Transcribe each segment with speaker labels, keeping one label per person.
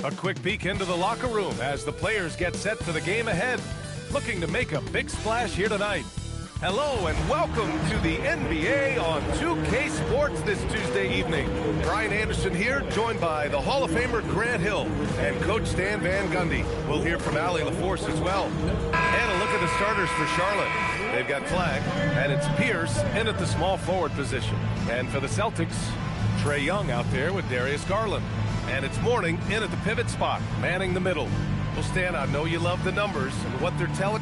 Speaker 1: A quick peek into the locker room as the players get set for the game ahead, looking to make a big splash here tonight. Hello and welcome to the NBA on 2K Sports this Tuesday evening. Brian Anderson here, joined by the Hall of Famer Grant Hill and Coach Stan Van Gundy. We'll hear from Allie LaForce as well. And a look at the starters for Charlotte. They've got Flagg, and it's Pierce in at the small forward position. And for the Celtics, Trae Young out there with Darius Garland. And it's Mourning in at the pivot spot, manning the middle. Well, Stan, I know you love the numbers and what they're telling.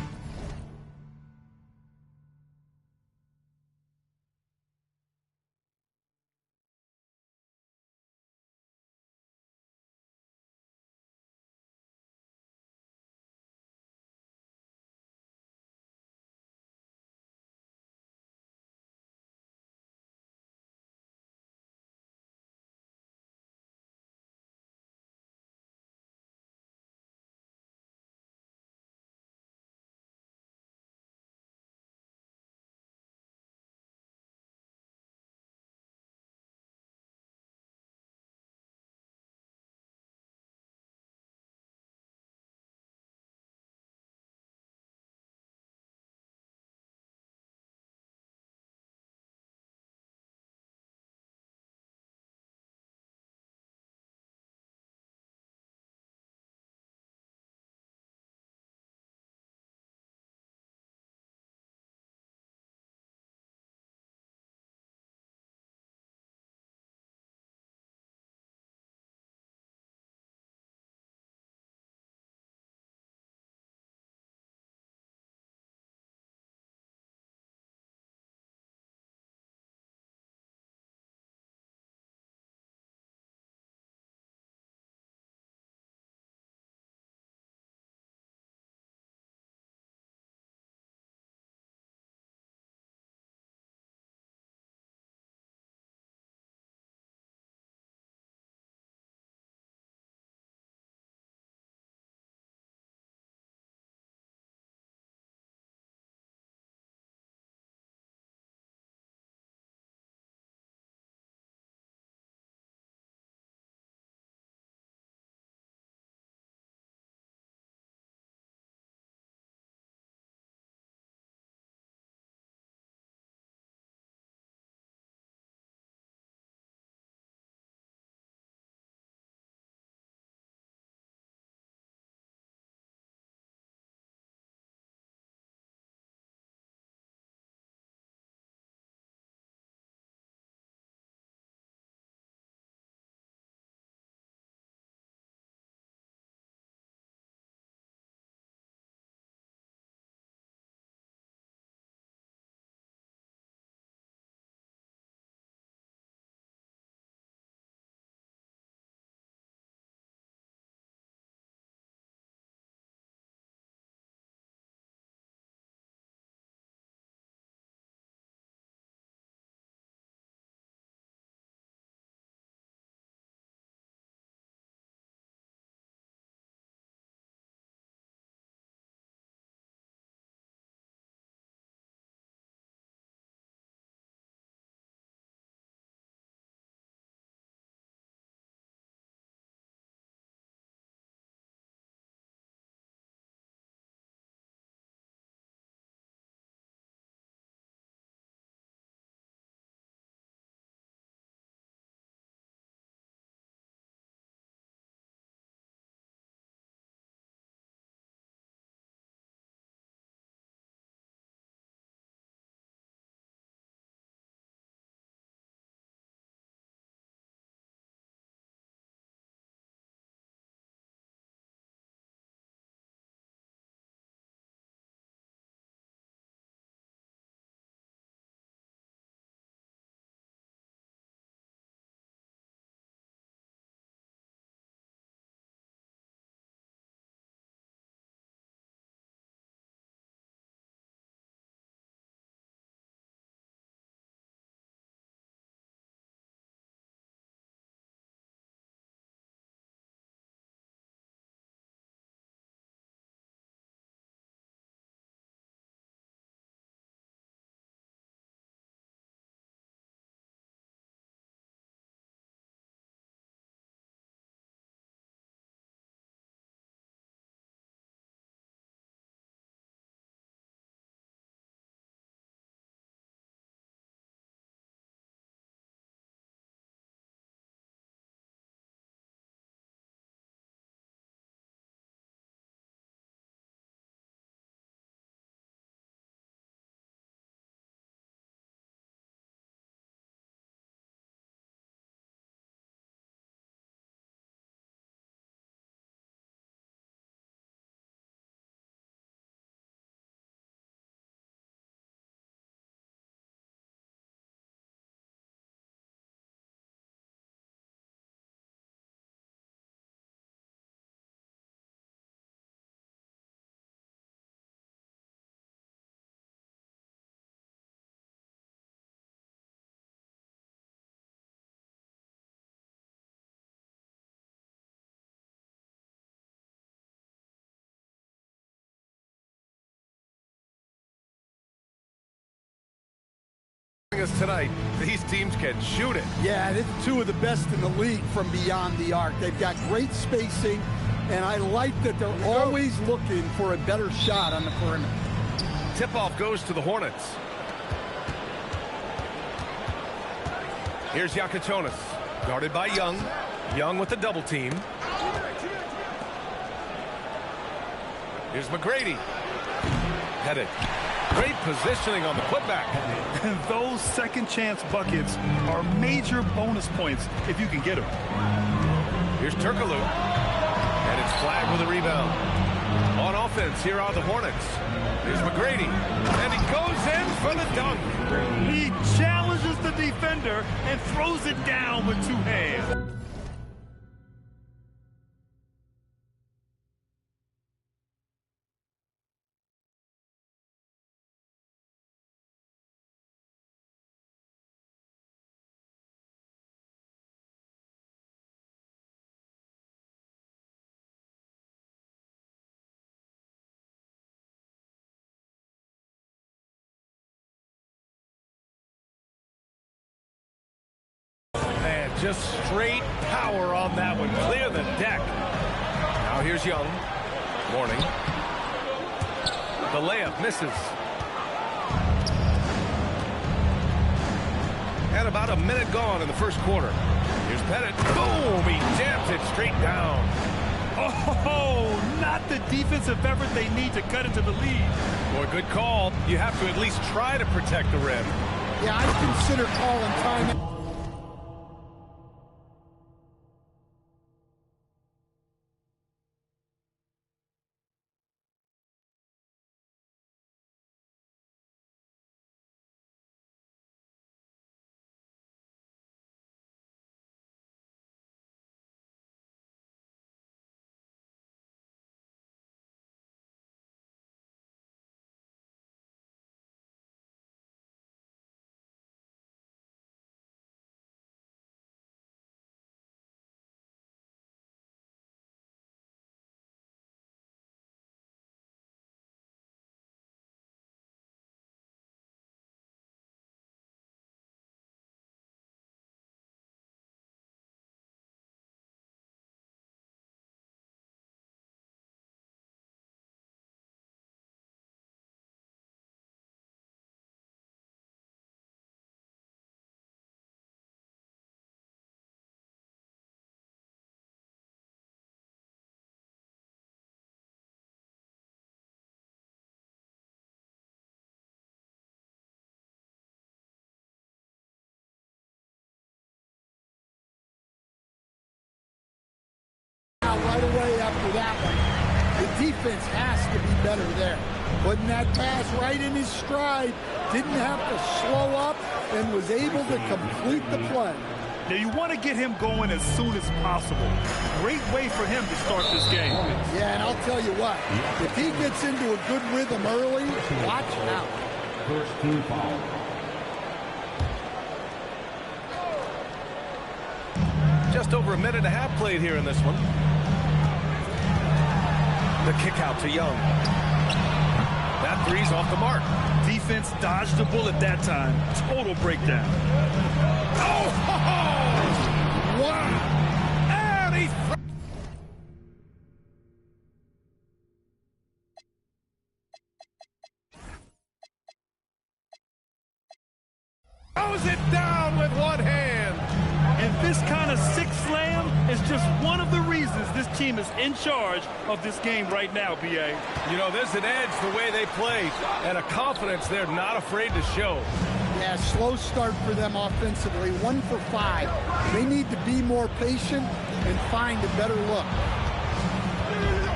Speaker 1: us tonight, these teams can shoot it.
Speaker 2: Yeah, they're two of the best in the league from beyond the arc. They've got great spacing, and I like that they're always looking for a better shot on the perimeter.
Speaker 1: Tip-off goes to the Hornets. Here's Yakatonis, guarded by Young. Young with the double team. Here's McGrady. Headed. Great positioning on the putback.
Speaker 3: And those second chance buckets are major bonus points if you can get them.
Speaker 1: Here's Turkoglu. And it's flagged with a rebound. On offense, here are the Hornets. Here's McGrady. And he goes in for the dunk.
Speaker 3: He challenges the defender and throws it down with two hands.
Speaker 1: Just straight power on that one. Clear the deck. Now here's Young. Morning. The layup misses. And about a minute gone in the first quarter. Here's Pettit. Boom! He jams it straight down.
Speaker 3: Oh, not the defensive effort they need to cut into the lead.
Speaker 1: Boy, good call. You have to at least try to protect the rim.
Speaker 2: Yeah, I consider calling time. Right away after that one, the defense has to be better there. Putting that pass right in his stride, didn't have to slow up, and was able to complete the play.
Speaker 3: Now you want to get him going as soon as possible. Great way for him to start this game.
Speaker 2: Yeah, and I'll tell you what, if he gets into a good rhythm early, watch out.
Speaker 4: First team foul.
Speaker 1: Just over a minute and a half played here in this one. The kick out to Young. That three's off the mark.
Speaker 3: Defense dodged the bullet that time. Total breakdown.
Speaker 1: Oh! Wow! And he throws it down with one hand.
Speaker 3: And this kind of sick slam is just one of the reasons this team is in charge of this game right now, B.A.
Speaker 1: You know, there's an edge the way they play and a confidence they're not afraid to show.
Speaker 2: Yeah, slow start for them offensively, 1 for 5. They need to be more patient and find a better look.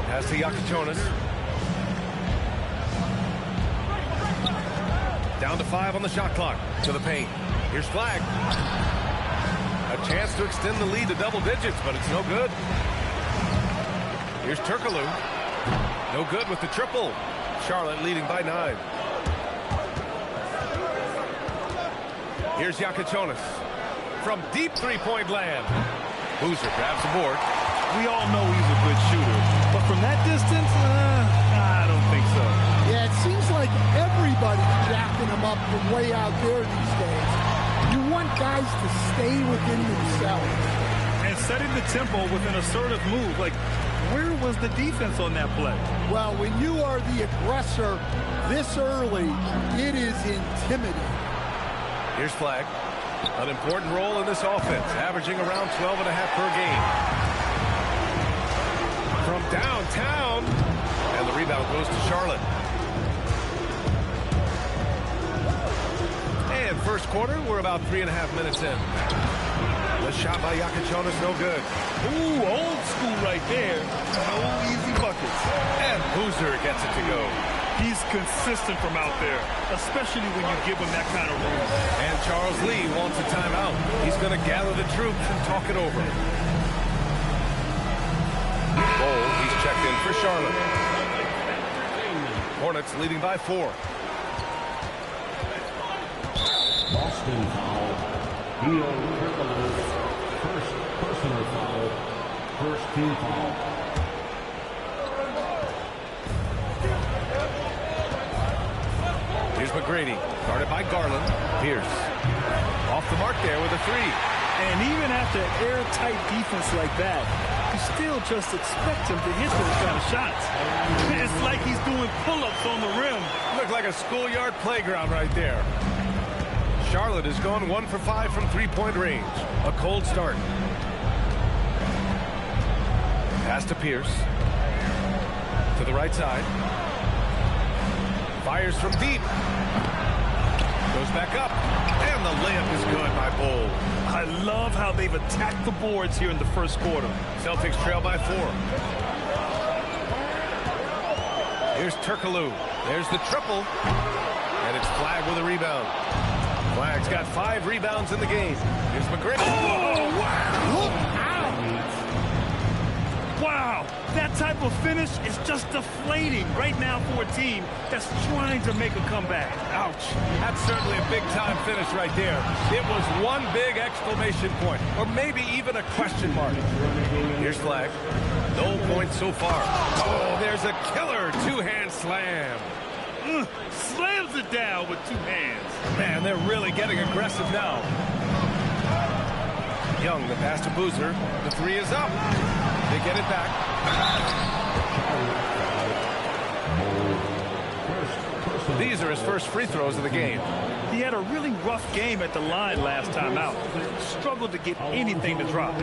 Speaker 1: Pass to Yakatonis. Down to 5 on the shot clock. To the paint. Here's Flag. A chance to extend the lead to double digits, but it's no good. Here's Turkoglu. No good with the triple. Charlotte leading by 9. Here's Yakatonis. From deep three-point land. Boozer grabs the board.
Speaker 3: We all know he's a good shooter, but from that distance, I don't think so.
Speaker 2: Yeah, it seems like every everybody's jacking them up from way out there these days. You want guys to stay within themselves.
Speaker 3: And setting the tempo with an assertive move. Like, where was the defense on that play?
Speaker 2: Well, when you are the aggressor this early, it is intimidating.
Speaker 1: Here's Flag. An important role in this offense, averaging around 12.5 per game. From downtown, and the rebound goes to Charlotte. And first quarter, we're about 3.5 minutes in. The shot by Yakachon is no good.
Speaker 3: Ooh, old school right there. No easy buckets.
Speaker 1: And Boozer gets it to go.
Speaker 3: He's consistent from out there, especially when you give him that kind of room.
Speaker 1: And Charles Lee wants a timeout. He's going to gather the troops and talk it over. Bol, he's checked in for Charlotte. Hornets leading by 4.
Speaker 4: Boston foul. Hedo, first personal foul. First team foul.
Speaker 1: Here's McGrady, guarded by Garland. Pierce. Off the mark there with a 3.
Speaker 3: And even after airtight defense like that, you still just expect him to hit those kind of shots. It's like he's doing pull-ups on the rim.
Speaker 1: Looked like a schoolyard playground right there. Charlotte has gone 1 for 5 from three-point range. A cold start. Pass to Pierce. To the right side. Fires from deep. Goes back up. And the layup is good by Bol.
Speaker 3: I love how they've attacked the boards here in the first quarter.
Speaker 1: Celtics trail by 4. Here's Turkoglu. There's the triple. And it's Flag with a rebound. Flag's got 5 rebounds in the game. Here's McGrady.
Speaker 3: Oh, wow. Look out. Wow. That type of finish is just deflating right now for a team that's trying to make a comeback.
Speaker 1: Ouch. That's certainly a big-time finish right there. It was one big exclamation point, or maybe even a question mark. Here's Flag. No points so far. Oh, there's a killer two-hand slam.
Speaker 3: Slams it down with 2 hands.
Speaker 1: Man, they're really getting aggressive now. Young, the pass to Boozer. The 3 is up. They get it back. These are his first free throws of the game.
Speaker 3: He had a really rough game at the line last time out. Struggled to get anything to drop.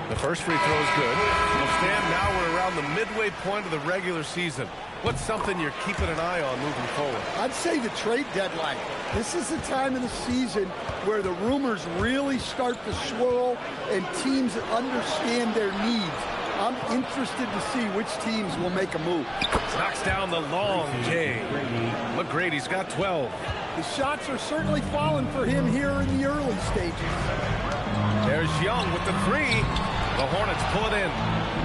Speaker 1: The first free throw is good. Well, Stan, now we're around the midway point of the regular season. What's something you're keeping an eye on moving forward?
Speaker 2: I'd say the trade deadline. This is the time of the season where the rumors really start to swirl and teams understand their needs. I'm interested to see which teams will make a move.
Speaker 1: Knocks down the long J. McGrady's got 12.
Speaker 2: The shots are certainly falling for him here in the early stages.
Speaker 1: There's Young with the 3. The Hornets pull it in.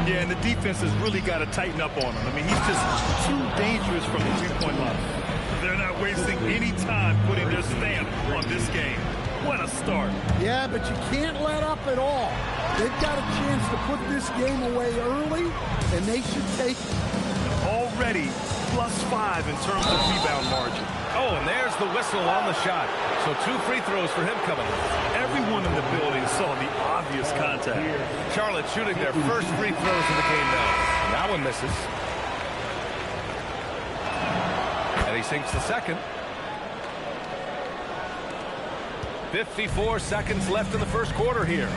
Speaker 3: Yeah, and the defense has really got to tighten up on him. I mean, he's just too dangerous from the three-point line. They're not wasting any time putting their stamp on this game. What a start.
Speaker 2: Yeah, but you can't let up at all. They've got a chance to put this game away early, and they should take it.
Speaker 3: Already +5 in terms of rebound margin.
Speaker 1: Oh, and there's the whistle on the shot. So 2 free throws for him coming.
Speaker 3: Everyone in the building saw the obvious contact.
Speaker 1: Charlotte shooting their first free throws of the game now. That one misses. And he sinks the second. 54 seconds left in the first quarter here.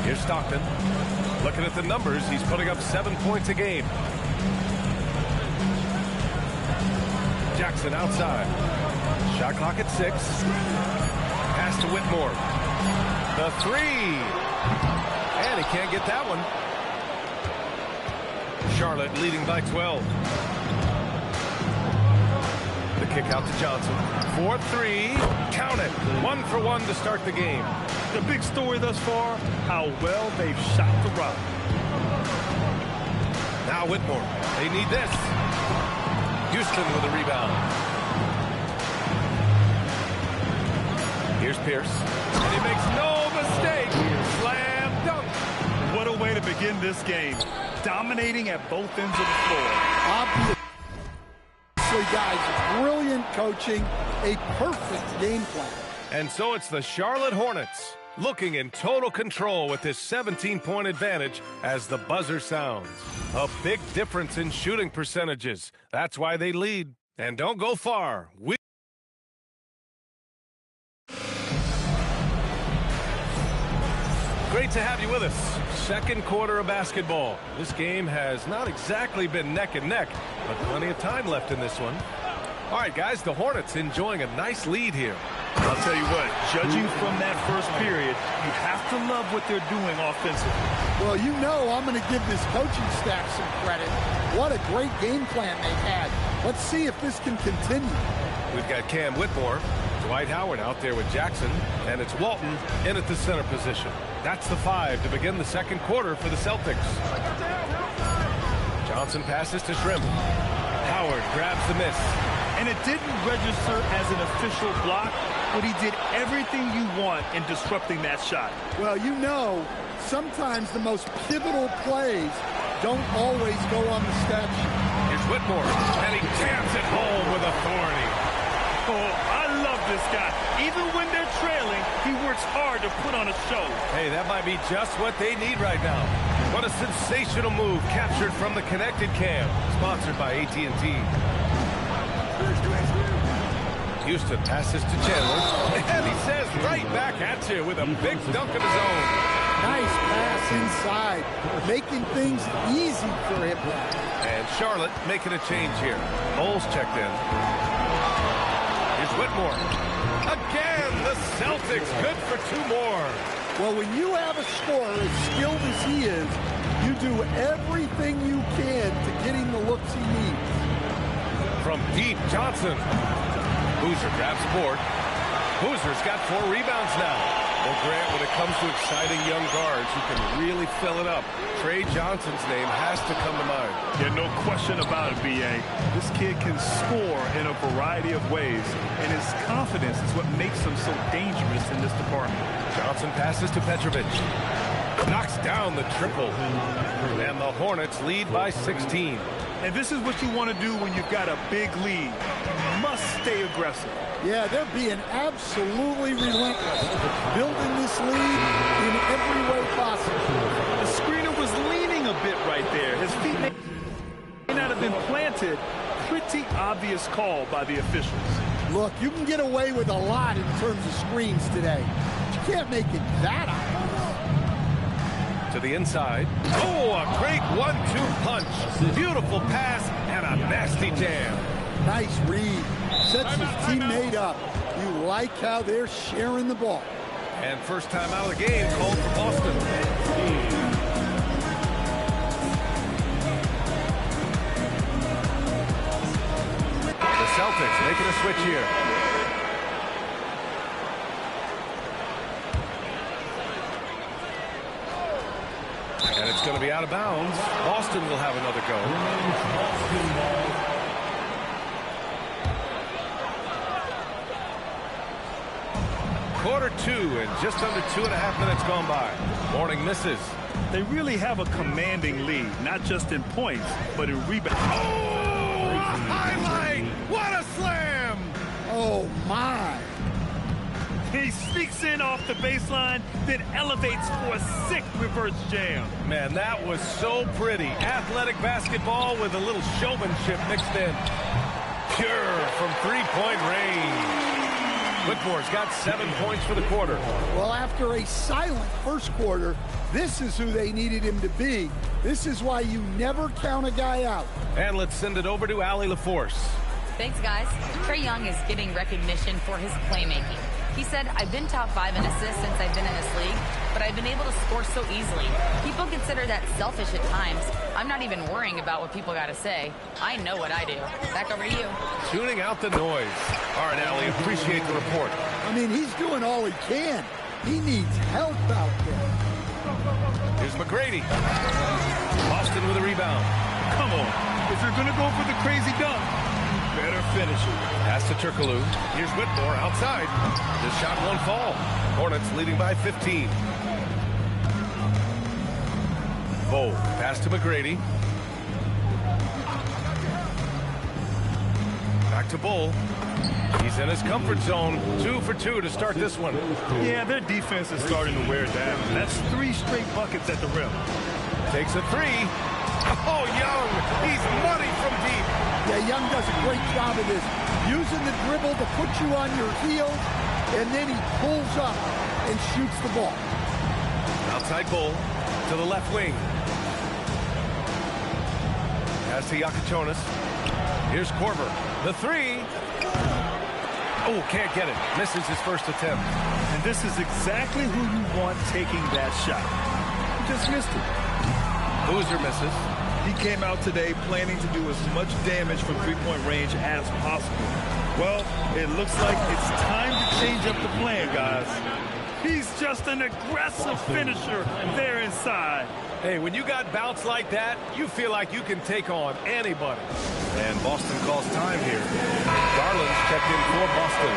Speaker 1: Here's Stockton. Looking at the numbers, he's putting up 7 points a game. Jackson outside. Shot clock at 6. Pass to Whitmore. The 3. And he can't get that one. Charlotte leading by 12. The kick out to Johnson. 4-3. Count it. 1 for 1 to start the game.
Speaker 3: The big story thus far, how well they've shot the rock.
Speaker 1: Now Whitmore. They need this. Houston with a rebound. Here's Pierce. And he makes no mistake. Slam dunk.
Speaker 3: What a way to begin this game. Dominating at both ends of the floor.
Speaker 2: Seriously, guys, brilliant coaching, a perfect game plan.
Speaker 1: And so it's the Charlotte Hornets looking in total control with this 17-point advantage as the buzzer sounds. A big difference in shooting percentages. That's why they lead. And don't go far. Great to have you with us. Second quarter of basketball. This game has not exactly been neck and neck, but plenty of time left in this one. All right, guys, the Hornets enjoying a nice lead here.
Speaker 3: I'll tell you what, judging from that first period, you have to love what they're doing offensively.
Speaker 2: Well, you know I'm going to give this coaching staff some credit. What a great game plan they've had. Let's see if this can continue.
Speaker 1: We've got Cam Whitmore, Dwight Howard out there with Jackson, and it's Walton in at the center position. That's the 5 to begin the second quarter for the Celtics. Johnson passes to Shrimp. Howard grabs the miss.
Speaker 3: And it didn't register as an official block, but he did everything you want in disrupting that shot.
Speaker 2: Well, you know, sometimes the most pivotal plays don't always go on the stat sheet.
Speaker 1: Here's Whitmore, and he jams it home with authority.
Speaker 3: Oh, I love this guy. Even when they're trailing, he works hard to put on a show.
Speaker 1: Hey, that might be just what they need right now. What a sensational move captured from the connected cam, sponsored by AT&T. Houston passes to Chandler, and he says right back at you with a big dunk of his own.
Speaker 2: Nice pass inside, making things easy for him.
Speaker 1: And Charlotte making a change here. Bowles checked in. Here's Whitmore. Again, the Celtics good for 2 more.
Speaker 2: Well, when you have a scorer as skilled as he is, you do everything you can to get him the looks he needs.
Speaker 1: From deep, Johnson. Boozer grabs the board. Boozer's got 4 rebounds now. Well, Grant, when it comes to exciting young guards who can really fill it up, Trae Johnson's name has to come to mind.
Speaker 3: Yeah, no question about it, B.A. This kid can score in a variety of ways, and his confidence is what makes him so dangerous in this department.
Speaker 1: Johnson passes to Petrovic. Knocks down the triple. And the Hornets lead by 16.
Speaker 3: And this is what you want to do when you've got a big lead. You must stay aggressive.
Speaker 2: Yeah, they're being absolutely relentless, building this lead in every way possible.
Speaker 3: The screener was leaning a bit right there. His feet may not have been planted. Pretty obvious call by the officials.
Speaker 2: Look, you can get away with a lot in terms of screens today. But you can't make it that obvious.
Speaker 1: To the inside. Oh, a great 1-2 punch. Beautiful pass and a nasty jam.
Speaker 2: Nice read. Sets his teammate up. You like how they're sharing the ball.
Speaker 1: And first time out of the game called for Boston. The Celtics making a switch here. And it's going to be out of bounds. Boston will have another go. Quarter 2 and just under 2.5 minutes gone by. Morning misses.
Speaker 3: They really have a commanding lead, not just in points, but in rebounds.
Speaker 1: Oh, highlight! What a slam!
Speaker 2: Oh, my.
Speaker 3: He sneaks in off the baseline, then elevates for a sick reverse jam.
Speaker 1: Man, that was so pretty. Athletic basketball with a little showmanship mixed in. Pure from 3-point range. Whitmore's got 7 points for the quarter.
Speaker 2: Well, after a silent first quarter, this is who they needed him to be. This is why you never count a guy out.
Speaker 1: And let's send it over to Allie LaForce.
Speaker 5: Thanks, guys. Trae Young is getting recognition for his playmaking. He said, I've been top 5 in assists since I've been in this league, but I've been able to score so easily. People consider that selfish at times. I'm not even worrying about what people got to say. I know what I do. Back over to you.
Speaker 1: Tuning out the noise. All right, Allie, appreciate the report.
Speaker 2: I mean, he's doing all he can. He needs help out there.
Speaker 1: Here's McGrady. Boston with a rebound.
Speaker 3: Come on. If you're going to go for the crazy dunk, better finish it.
Speaker 1: Pass to Turkoglu. Here's Whitmore outside. This shot won't fall. Hornets leading by 15. Bowl. Pass to McGrady. Back to Bull. He's in his comfort zone. 2 for 2 to start this one.
Speaker 3: Yeah, their defense is starting to wear down. That's 3 straight buckets at the rim.
Speaker 1: Takes a 3. Oh, Young, he's money from deep.
Speaker 2: Yeah, Young does a great job of this. Using the dribble to put you on your heels, and then he pulls up and shoots the ball.
Speaker 1: Outside Bull to the left wing. Pass to Yakatonis. Here's Korver. The 3. Oh, can't get it. Misses his first attempt.
Speaker 3: And this is exactly who you want taking that shot. He just missed it.
Speaker 1: Boozer misses.
Speaker 3: He came out today planning to do as much damage from three-point range as possible. Well, it looks like it's time to change up the plan, guys. He's just an aggressive finisher there inside.
Speaker 1: Hey, when you got bounce like that, you feel like you can take on anybody. And Boston calls time here. Garland's checked in for Boston.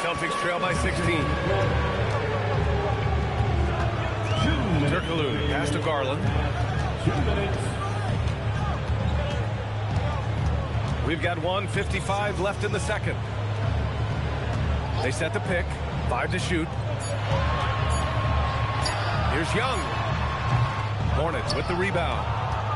Speaker 1: Celtics trail by 16. Turkoglu, pass to Garland.
Speaker 4: 2 minutes.
Speaker 1: We've got 1:55 left in the second. They set the pick. 5 to shoot. Here's Young. Hornets with the rebound.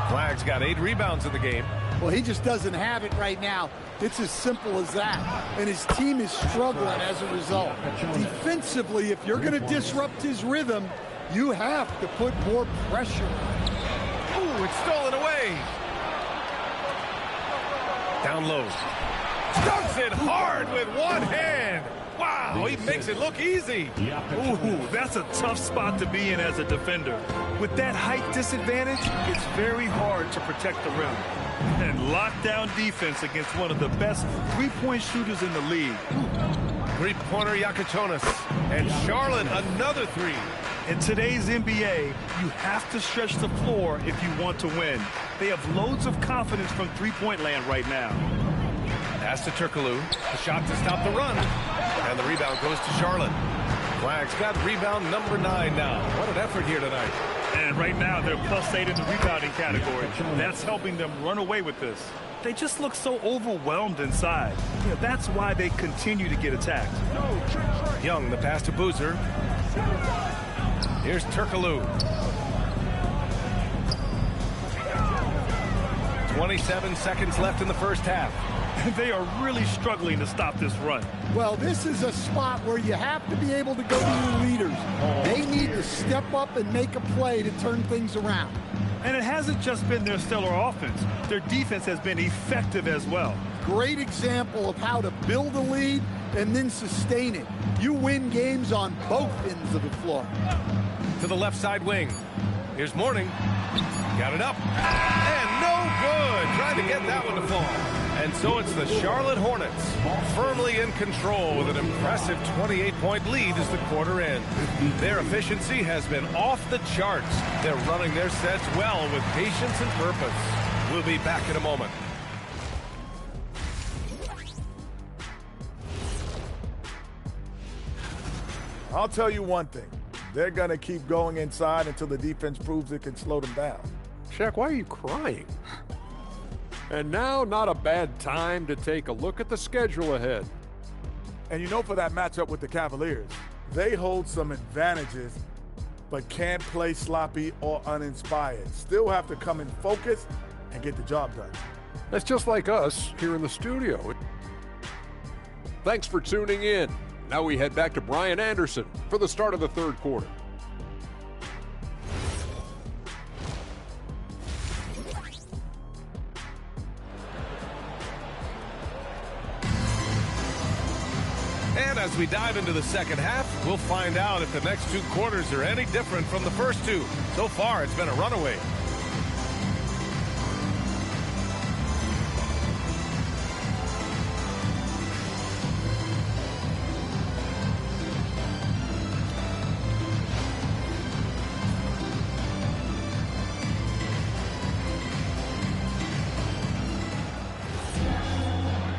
Speaker 1: Flag's got 8 rebounds in the game.
Speaker 2: Well, he just doesn't have it right now. It's as simple as that. And his team is struggling as a result. Defensively, if you're going to disrupt his rhythm, you have to put more pressure on him.
Speaker 1: Ooh, it's stolen away. Down low. Dunks it hard with one hand. Wow, he makes it look easy.
Speaker 3: Ooh, that's a tough spot to be in as a defender. With that height disadvantage, it's very hard to protect the rim. And lockdown defense against one of the best three-point shooters in the league.
Speaker 1: Three-pointer Yakatonis. And Charlotte, another 3.
Speaker 3: In today's NBA, you have to stretch the floor if you want to win. They have loads of confidence from three-point land right now.
Speaker 1: Pass to Turkoglu. The shot to stop the run. And the rebound goes to Charlotte. Flag's got rebound number 9 now. What an effort here tonight.
Speaker 3: And right now, they're +8 in the rebounding category. That's helping them run away with this. They just look so overwhelmed inside. Yeah, that's why they continue to get attacked.
Speaker 1: Young, the pass to Boozer. Here's Turkoglu. 27 seconds left in the first half.
Speaker 3: They are really struggling to stop this run.
Speaker 2: Well, this is a spot where you have to be able to go to your leaders. They need to step up and make a play to turn things around.
Speaker 3: And it hasn't just been their stellar offense. Their defense has been effective as well.
Speaker 2: Great example of how to build a lead and then sustain it. You win games on both ends of the floor.
Speaker 1: To the left side wing. Here's Mourning. Got it up. And no good. Trying to get that one to fall. And so it's the Charlotte Hornets firmly in control with an impressive 28-point lead as the quarter ends. Their efficiency has been off the charts. They're running their sets well with patience and purpose. We'll be back in a moment.
Speaker 6: I'll tell you one thing. They're going to keep going inside until the defense proves it can slow them down.
Speaker 7: Shaq, why are you crying? And now, not a bad time to take a look at the schedule ahead.
Speaker 6: And you know, for that matchup with the Cavaliers, they hold some advantages, but can't play sloppy or uninspired. Still have to come in focused and get the job done.
Speaker 7: That's just like us here in the studio. Thanks for tuning in. Now we head back to Brian Anderson for the start of the third quarter.
Speaker 1: And as we dive into the second half, we'll find out if the next 2 quarters are any different from the first 2. So far, it's been a runaway.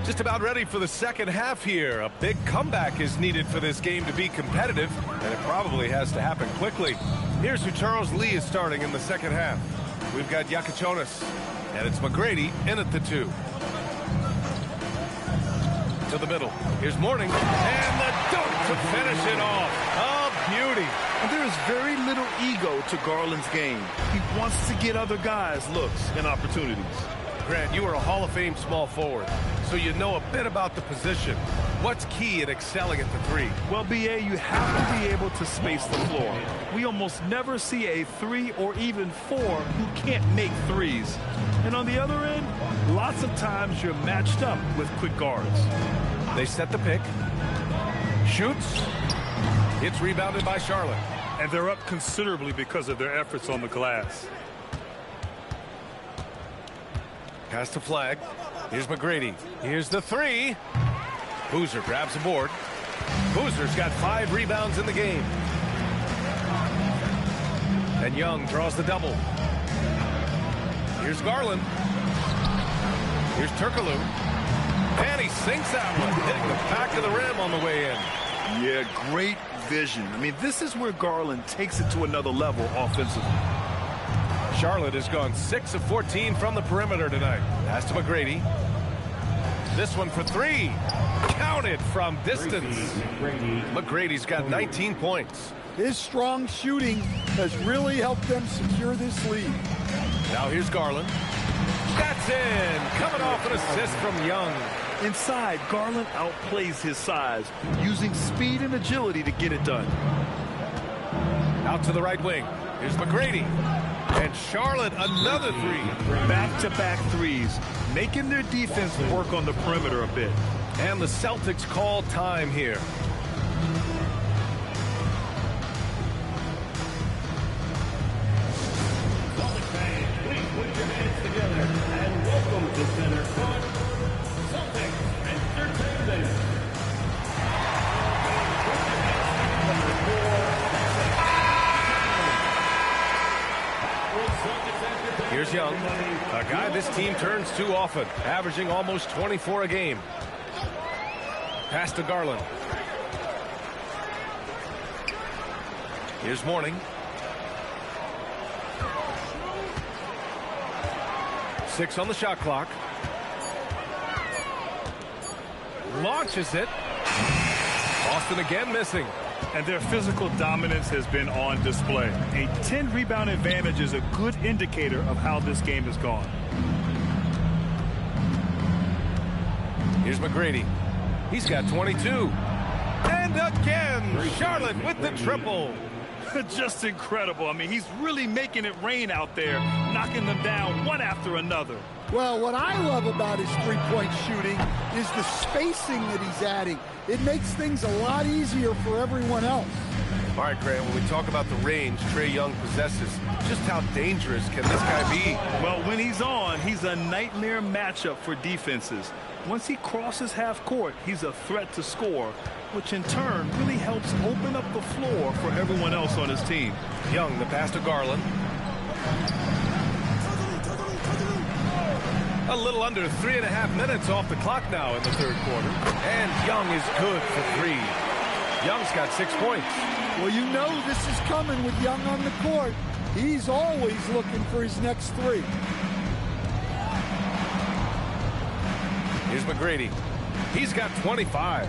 Speaker 1: Just about ready for the second half here. A big comeback is needed for this game to be competitive, and it probably has to happen quickly. Here's who Charles Lee is starting in the second half. We've got Yakatonis. And it's McGrady in at the 2. To the middle. Here's Mourning. And the dunk to finish it off. A beauty.
Speaker 3: And there is very little ego to Garland's game. He wants to get other guys looks and opportunities.
Speaker 1: Grant, you are a Hall of Fame small forward, so you know a bit about the position. What's key in excelling at the 3?
Speaker 3: Well, BA, you have to be able to space the floor. We almost never see a 3 or even 4 who can't make threes. And on the other end, lots of times you're matched up with quick guards.
Speaker 1: They set the pick. Shoots. It's rebounded by Charlotte.
Speaker 3: And they're up considerably because of their efforts on the glass.
Speaker 1: Pass to Flag. Here's McGrady. Here's the 3. Boozer grabs the board. Boozer's got 5 rebounds in the game. And Young draws the double. Here's Garland. Here's Turkoglu. And he sinks that one, hitting the back of the rim on the way in.
Speaker 3: Yeah, great vision. I mean, this is where Garland takes it to another level offensively.
Speaker 1: Charlotte has gone 6 of 14 from the perimeter tonight. Pass to McGrady. This one for 3. Counted from distance. McGrady's got 19 points.
Speaker 2: His strong shooting has really helped them secure this lead.
Speaker 1: Now here's Garland. That's in. Coming off an assist from Young.
Speaker 3: Inside, Garland outplays his size, using speed and agility to get it done.
Speaker 1: Out to the right wing. Here's McGrady. And Charlotte, another 3.
Speaker 3: Back-to-back threes, making their defense work on the perimeter a bit.
Speaker 1: And the Celtics call time here.
Speaker 4: Celtics fans, please put your hands together and welcome to center court, Celtics Entertainment.
Speaker 1: Here's Young, a guy this team turns to often, averaging almost 24 a game. Pass to Garland. Here's Mourning. 6 on the shot clock. Launches it. Boston again missing.
Speaker 3: And their physical dominance has been on display. A 10-rebound advantage is a good indicator of how this game has gone.
Speaker 1: Here's McGrady. He's got 22. And again, Charlotte with the triple.
Speaker 3: Just incredible. I mean, he's really making it rain out there, knocking them down one after another.
Speaker 2: Well, what I love about his three-point shooting is the spacing that he's adding. It makes things a lot easier for everyone else.
Speaker 1: All right, Grant, when we talk about the range Trae Young possesses, just how dangerous can this guy be?
Speaker 3: Well, when he's on, he's a nightmare matchup for defenses. Once he crosses half court, he's a threat to score, which in turn really helps open up the floor for everyone else on his team.
Speaker 1: Young, the pass to Garland. A little under 3.5 minutes off the clock now in the third quarter. And Young is good for 3. Young's got 6 points.
Speaker 2: Well, you know this is coming with Young on the court. He's always looking for his next 3.
Speaker 1: Here's McGrady. He's got 25.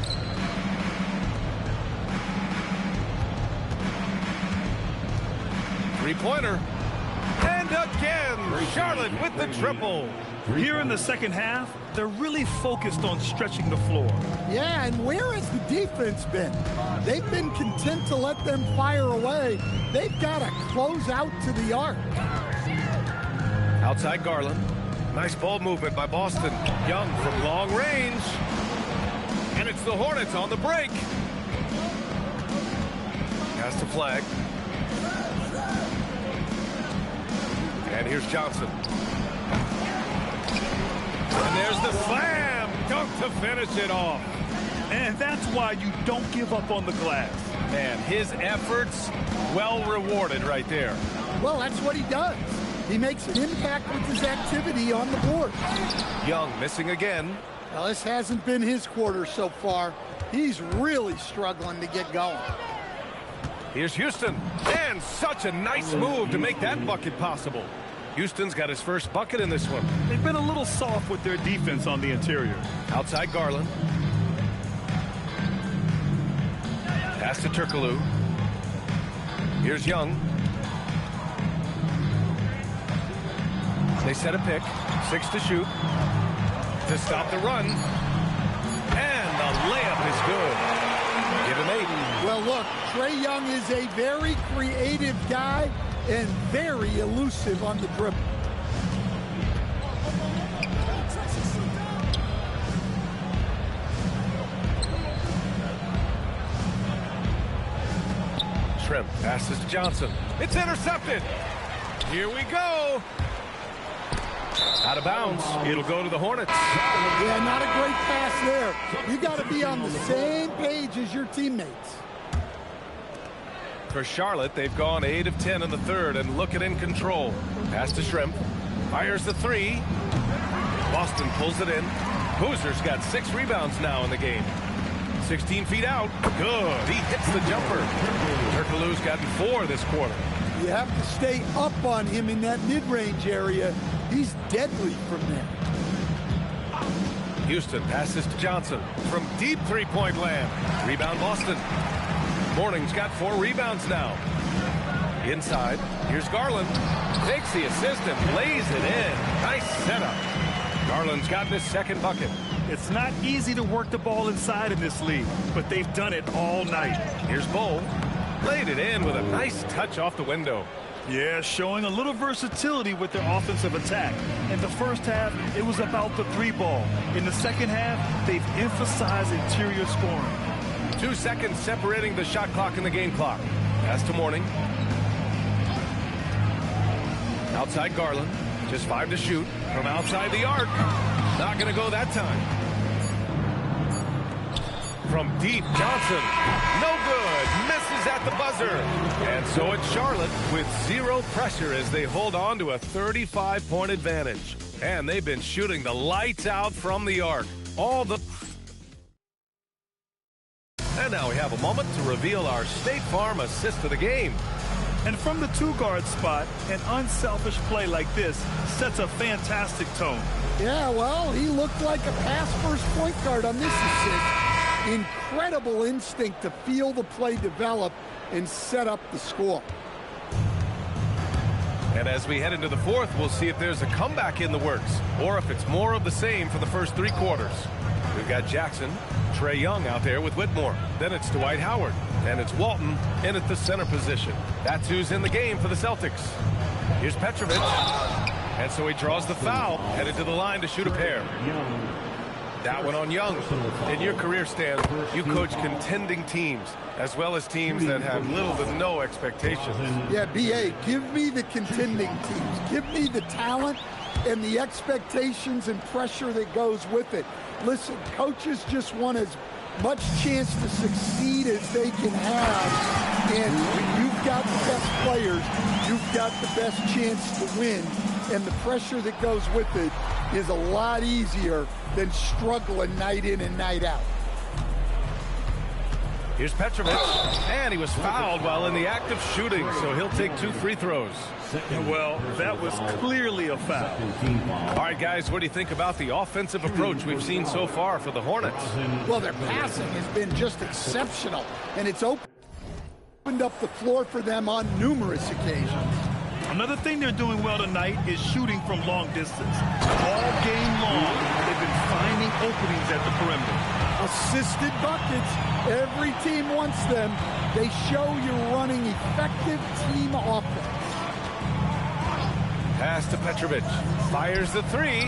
Speaker 1: Three-pointer. And again, Charlotte with the triple.
Speaker 3: Here in the second half, they're really focused on stretching the floor.
Speaker 2: Yeah, and where has the defense been? They've been content to let them fire away. They've got to close out to the arc.
Speaker 1: Outside Garland. Nice ball movement by Boston. Young from long range. And it's the Hornets on the break. Pass to Flag. And here's Johnson. And there's the slam. Dunk to finish it off.
Speaker 3: And that's why you don't give up on the glass.
Speaker 1: Man, his efforts well rewarded right there.
Speaker 2: Well, that's what he does. He makes an impact with his activity on the board.
Speaker 1: Young missing again.
Speaker 2: Well, this hasn't been his quarter so far. He's really struggling to get going.
Speaker 1: Here's Houston. And such a nice move to make that bucket possible. Houston's got his first bucket in this one.
Speaker 3: They've been a little soft with their defense on the interior.
Speaker 1: Outside Garland. Pass to Turkoglu. Here's Young. They set a pick. 6 to shoot. To stop the run. And the layup is good. Give him 8.
Speaker 2: Well, look, Trae Young is a very creative guy and very elusive on the dribble.
Speaker 1: Shrimp passes to Johnson. It's intercepted. Here we go. Out of bounds. It'll go to the Hornets.
Speaker 2: Yeah, not a great pass there. You got to be on the same page as your teammates.
Speaker 1: For Charlotte, they've gone 8 of 10 in the third and looking in control. Pass to Shrimp. Fires the 3. Boston pulls it in. Boozer's got 6 rebounds now in the game. 16 feet out. Good. He hits the jumper. Turkoglu's gotten 4 this quarter.
Speaker 2: You have to stay up on him in that mid-range area. He's deadly from there.
Speaker 1: Houston passes to Johnson from deep three-point land. Rebound Boston. Morning's got 4 rebounds now. Inside, here's Garland. Takes the assist and lays it in. Nice setup. Garland's gotten his second bucket.
Speaker 3: It's not easy to work the ball inside in this league, but they've done it all night.
Speaker 1: Here's Bowl. Laid it in with a nice touch off the window.
Speaker 3: Yeah, showing a little versatility with their offensive attack. In the first half, it was about the 3 ball. In the second half, they've emphasized interior scoring.
Speaker 1: 2 seconds separating the shot clock and the game clock. Pass to Morning. Outside Garland. Just 5 to shoot from outside the arc. Not going to go that time. From deep, Johnson. No good. Misses at the buzzer. And so it's Charlotte with 0 pressure as they hold on to a 35-point advantage. And they've been shooting the lights out from the arc. And now we have a moment to reveal our State Farm assist of the game.
Speaker 3: And from the 2-guard spot, an unselfish play like this sets a fantastic tone.
Speaker 2: Yeah, well, he looked like a pass-first point guard on this assist. Incredible instinct to feel the play develop and set up the score.
Speaker 1: And as we head into the fourth, we'll see if there's a comeback in the works or if it's more of the same for the first 3 quarters. We've got Jackson, Trae Young out there with Whitmore. Then it's Dwight Howard. And it's Walton in at the center position. That's who's in the game for the Celtics. Here's Petrovic. And so he draws the foul, headed to the line to shoot a pair. That one on Young. In your career, Stan, you coach contending teams, as well as teams that have little to no expectations.
Speaker 2: Yeah, B.A., give me the contending teams. Give me the talent and the expectations and pressure that goes with it. Listen, coaches just want as much chance to succeed as they can have. And when you've got the best players, you've got the best chance to win. And the pressure that goes with it is a lot easier than struggling night in and night out.
Speaker 1: Here's Petrovic, and he was fouled while in the act of shooting, so he'll take 2 free throws.
Speaker 3: Well, that was clearly a foul.
Speaker 1: All right, guys, what do you think about the offensive approach we've seen so far for the Hornets?
Speaker 2: Well, their passing has been just exceptional, and it's opened up the floor for them on numerous occasions.
Speaker 3: Another thing they're doing well tonight is shooting from long distance. All game long, they've been finding openings at the perimeter.
Speaker 2: Assisted buckets. Every team wants them. They show you're running effective team offense.
Speaker 1: Pass to Petrovic. Fires the 3.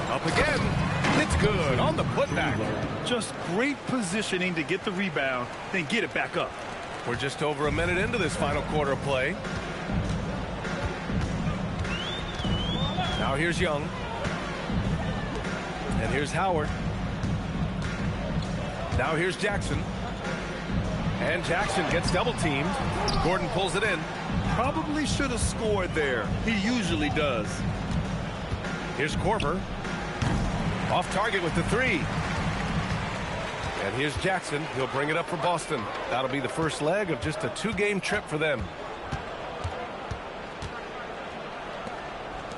Speaker 1: Up again. It's good on the putback.
Speaker 3: Just great positioning to get the rebound, then get it back up.
Speaker 1: We're just over a minute into this final quarter of play. Now here's Young. And here's Howard. Now here's Jackson. And Jackson gets double teamed. Gordon pulls it in.
Speaker 3: Probably should have scored there. He usually does.
Speaker 1: Here's Korver. Off target with the 3. And here's Jackson. He'll bring it up for Boston. That'll be the first leg of just a 2-game trip for them.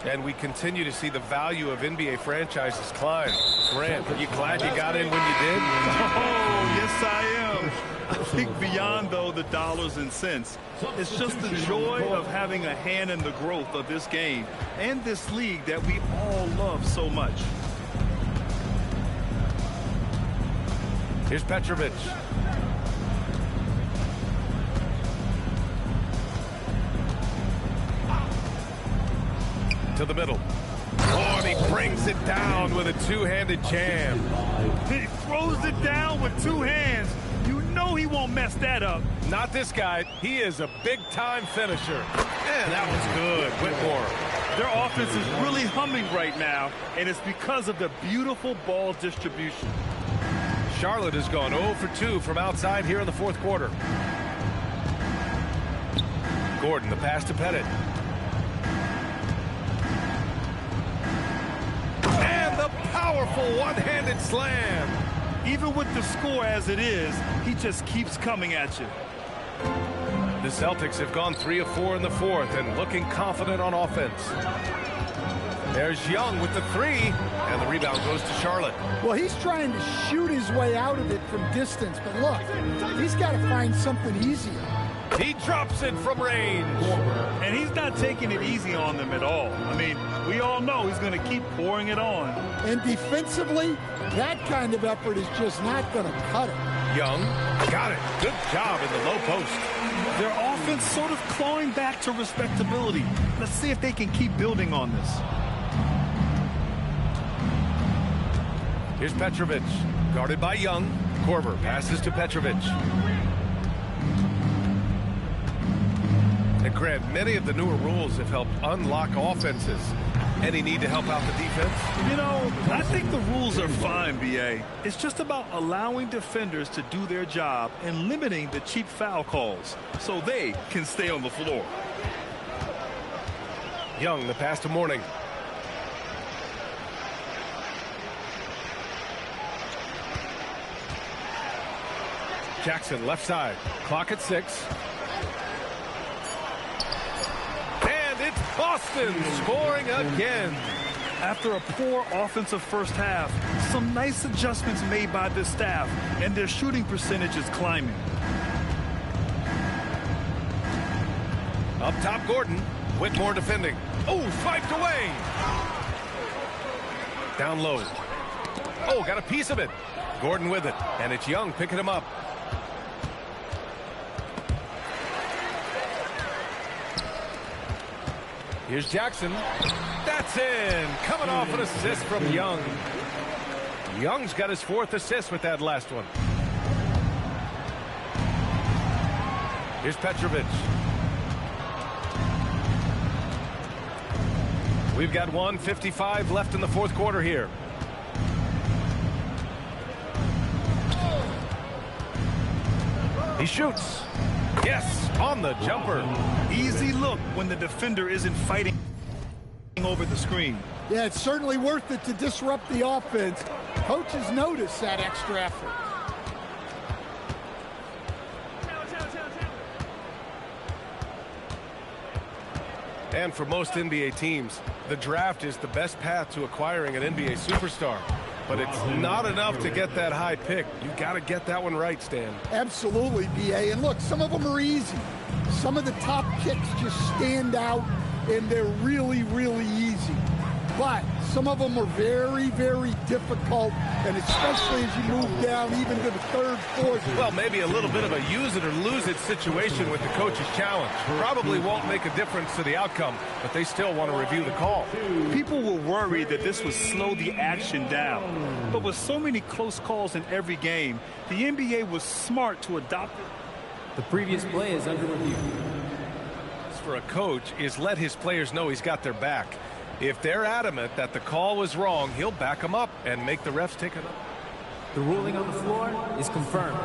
Speaker 1: And we continue to see the value of NBA franchises climb. Grant, are you glad you got in when you did?
Speaker 3: Oh, yes, I am. I think beyond, though, the dollars and cents, it's just the joy of having a hand in the growth of this game and this league that we all love so much.
Speaker 1: Here's Petrovic. To the middle. Oh, and he brings it down with a two-handed jam.
Speaker 3: He throws it down with two hands. You know he won't mess that up.
Speaker 1: Not this guy. He is a big-time finisher. And that was good. Whitmore.
Speaker 3: Their offense is really humming right now, and it's because of the beautiful ball distribution.
Speaker 1: Charlotte has gone 0 for 2 from outside here in the fourth quarter. Gordon, the pass to Pettit. And the powerful one-handed slam.
Speaker 3: Even with the score as it is, he just keeps coming at you.
Speaker 1: The Celtics have gone 3 of 4 in the fourth and looking confident on offense. There's Young with the three, and the rebound goes to Charlotte.
Speaker 2: Well, he's trying to shoot his way out of it from distance, but look, he's got to find something easier.
Speaker 1: He drops it from range.
Speaker 3: And he's not taking it easy on them at all. I mean, we all know he's going to keep pouring it on.
Speaker 2: And defensively, that kind of effort is just not going to cut it.
Speaker 1: Young got it. Good job in the low post.
Speaker 3: Their offense sort of clawing back to respectability. Let's see if they can keep building on this.
Speaker 1: Here's Petrovic, guarded by Young. Korver passes to Petrovic. And Grant, many of the newer rules have helped unlock offenses. Any need to help out the defense?
Speaker 3: You know, I think the rules are fine, B.A. It's just about allowing defenders to do their job and limiting the cheap foul calls so they can stay on the floor.
Speaker 1: Young, the pass to Mourning. Jackson, left side. Clock at 6. And it's Boston scoring again.
Speaker 3: After a poor offensive first half, some nice adjustments made by the staff, and their shooting percentage is climbing.
Speaker 1: Up top, Gordon. Whitmore defending. Oh, swiped away. Down low. Oh, got a piece of it. Gordon with it, and it's Young picking him up. Here's Jackson. That's in. Coming off an assist from Young. Young's got his 4th assist with that last one. Here's Petrovic. We've got 1:55 left in the fourth quarter here. He shoots. Yes, on the jumper.
Speaker 3: Easy look when the defender isn't fighting over the screen.
Speaker 2: Yeah, it's certainly worth it to disrupt the offense. Coaches notice that extra effort.
Speaker 1: And for most NBA teams, the draft is the best path to acquiring an NBA superstar. But it's not enough to get that high pick. You got to get that one right, Stan.
Speaker 2: Absolutely, B.A. And look, some of them are easy. Some of the top picks just stand out, and they're really, really easy. But some of them are very, very difficult, and especially as you move down even to the third, fourth.
Speaker 1: Well, maybe a little bit of a use it or lose it situation with the coach's challenge. Probably won't make a difference to the outcome, but they still want to review the call.
Speaker 3: People were worried that this would slow the action down. But with so many close calls in every game, the NBA was smart to adopt it.
Speaker 8: The previous play is under review.
Speaker 1: For a coach is let his players know he's got their back. If they're adamant that the call was wrong, he'll back them up and make the refs take it up.
Speaker 8: The ruling on the floor is confirmed.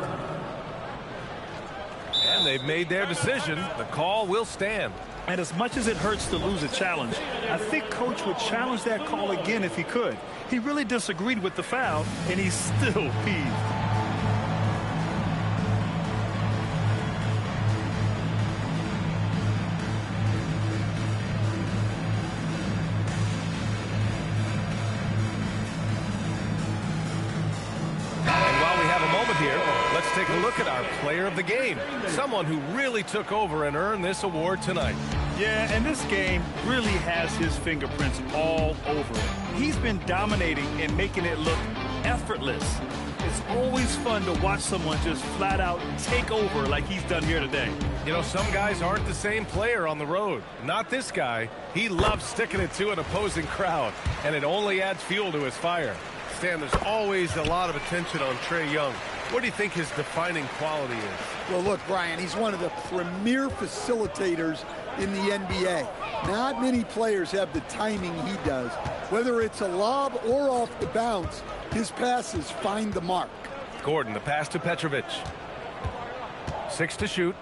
Speaker 1: And they've made their decision. The call will stand.
Speaker 3: And as much as it hurts to lose a challenge, I think Coach would challenge that call again if he could. He really disagreed with the foul, and he's still peeved.
Speaker 1: here, let's take a look at our player of the game, someone who really took over and earned this award tonight.
Speaker 3: Yeah, and this game really has his fingerprints all over it. He's been dominating and making it look effortless. It's always fun to watch someone just flat out take over like he's done here today.
Speaker 1: You know, some guys aren't the same player on the road. Not this guy. He loves sticking it to an opposing crowd, and it only adds fuel to his fire. Stan, there's always a lot of attention on Trae Young. What do you think his defining quality is?
Speaker 2: Well, look, Brian, he's one of the premier facilitators in the NBA. Not many players have the timing he does. Whether it's a lob or off the bounce, his passes find the mark.
Speaker 1: Gordon, the pass to Petrovic. 6 to shoot.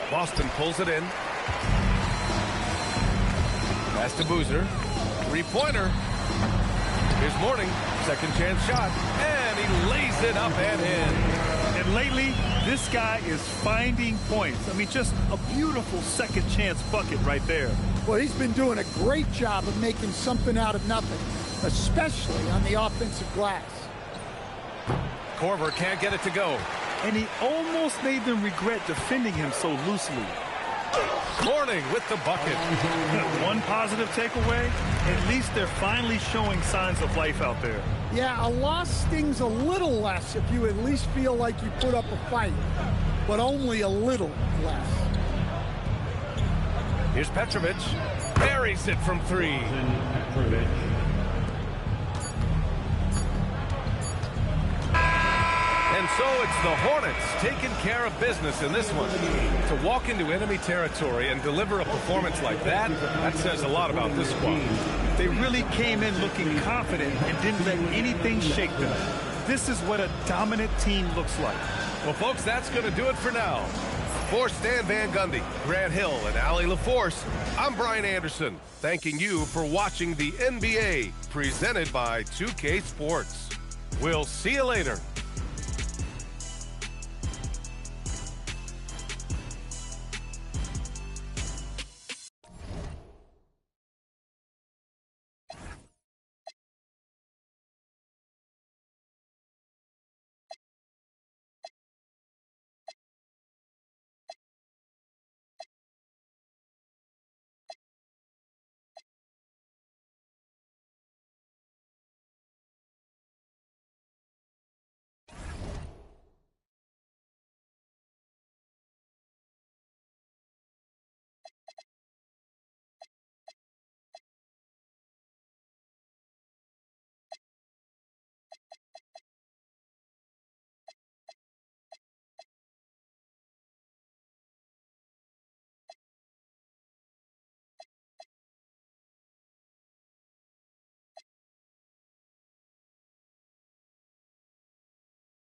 Speaker 1: Boston pulls it in. Pass to Boozer. Three-pointer. Here's Mourning. Second chance shot. And he lays it up and in.
Speaker 3: And lately, this guy is finding points. I mean, just a beautiful second chance bucket right there.
Speaker 2: Well, he's been doing a great job of making something out of nothing, especially on the offensive glass.
Speaker 1: Korver can't get it to go.
Speaker 3: And he almost made them regret defending him so loosely.
Speaker 1: Mourning with the bucket.
Speaker 3: One positive takeaway, at least they're finally showing signs of life out there.
Speaker 2: Yeah, a loss stings a little less if you at least feel like you put up a fight, but only a little less.
Speaker 1: Here's Petrovic. Buries it from 3. And so it's the Hornets taking care of business in this one. To walk into enemy territory and deliver a performance like that, that says a lot about this squad.
Speaker 3: They really came in looking confident and didn't let anything shake them. This is what a dominant team looks like.
Speaker 1: Well, folks, that's going to do it for now. For Stan Van Gundy, Grant Hill, and Allie LaForce, I'm Brian Anderson, thanking you for watching the NBA presented by 2K Sports. We'll see you later.